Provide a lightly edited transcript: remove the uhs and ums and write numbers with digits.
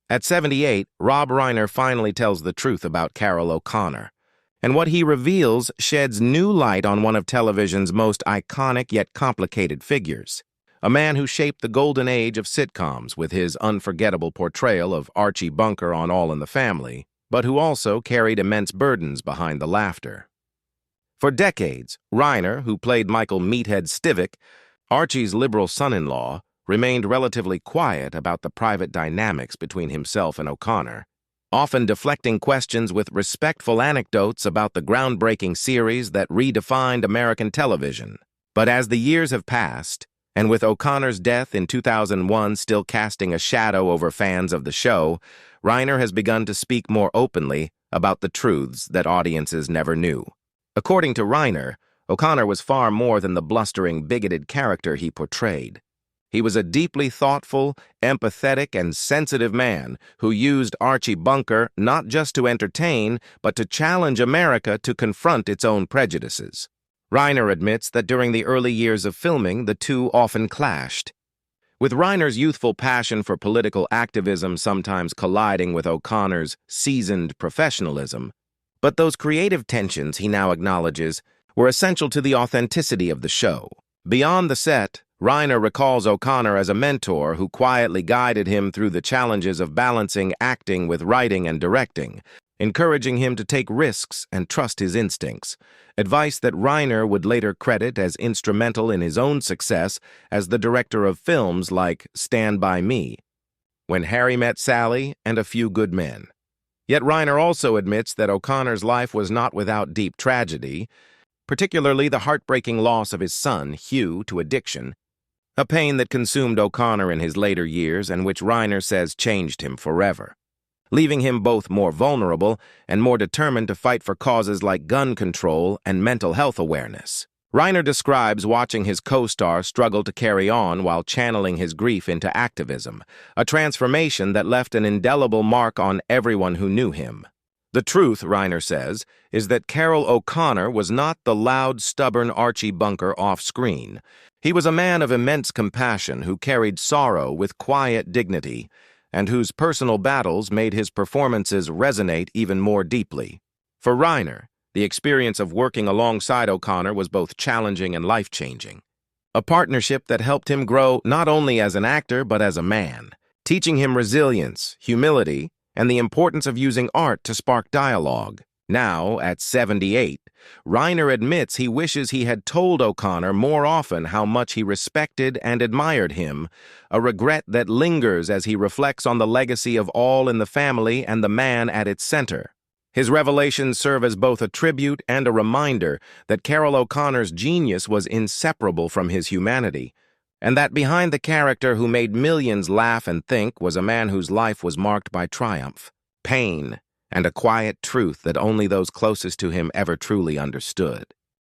At 78, Rob Reiner finally tells the truth about Carroll O'Connor, and what he reveals sheds new light on one of television's most iconic yet complicated figures, a man who shaped the golden age of sitcoms with his unforgettable portrayal of Archie Bunker on All in the Family, but who also carried immense burdens behind the laughter. For decades, Reiner, who played Michael Meathead Stivic, Archie's liberal son-in-law, remained relatively quiet about the private dynamics between himself and O'Connor, often deflecting questions with respectful anecdotes about the groundbreaking series that redefined American television. But as the years have passed, and with O'Connor's death in 2001 still casting a shadow over fans of the show, Reiner has begun to speak more openly about the truths that audiences never knew. According to Reiner, O'Connor was far more than the blustering, bigoted character he portrayed. He was a deeply thoughtful, empathetic, and sensitive man who used Archie Bunker not just to entertain, but to challenge America to confront its own prejudices. Reiner admits that during the early years of filming, the two often clashed, with Reiner's youthful passion for political activism sometimes colliding with O'Connor's seasoned professionalism. But those creative tensions, he now acknowledges, were essential to the authenticity of the show. Beyond the set, Reiner recalls O'Connor as a mentor who quietly guided him through the challenges of balancing acting with writing and directing, encouraging him to take risks and trust his instincts, advice that Reiner would later credit as instrumental in his own success as the director of films like Stand By Me, When Harry Met Sally, and A Few Good Men. Yet Reiner also admits that O'Connor's life was not without deep tragedy, particularly the heartbreaking loss of his son, Hugh, to addiction, a pain that consumed O'Connor in his later years and which Reiner says changed him forever, leaving him both more vulnerable and more determined to fight for causes like gun control and mental health awareness. Reiner describes watching his co-star struggle to carry on while channeling his grief into activism, a transformation that left an indelible mark on everyone who knew him. The truth, Reiner says, is that Carroll O'Connor was not the loud, stubborn Archie Bunker off-screen. He was a man of immense compassion who carried sorrow with quiet dignity, and whose personal battles made his performances resonate even more deeply. For Reiner, the experience of working alongside O'Connor was both challenging and life-changing, a partnership that helped him grow not only as an actor but as a man, teaching him resilience, humility, and the importance of using art to spark dialogue. Now, at 78, Reiner admits he wishes he had told O'Connor more often how much he respected and admired him, a regret that lingers as he reflects on the legacy of All in the Family and the man at its center. His revelations serve as both a tribute and a reminder that Carroll O'Connor's genius was inseparable from his humanity, and that behind the character who made millions laugh and think was a man whose life was marked by triumph, pain, and a quiet truth that only those closest to him ever truly understood.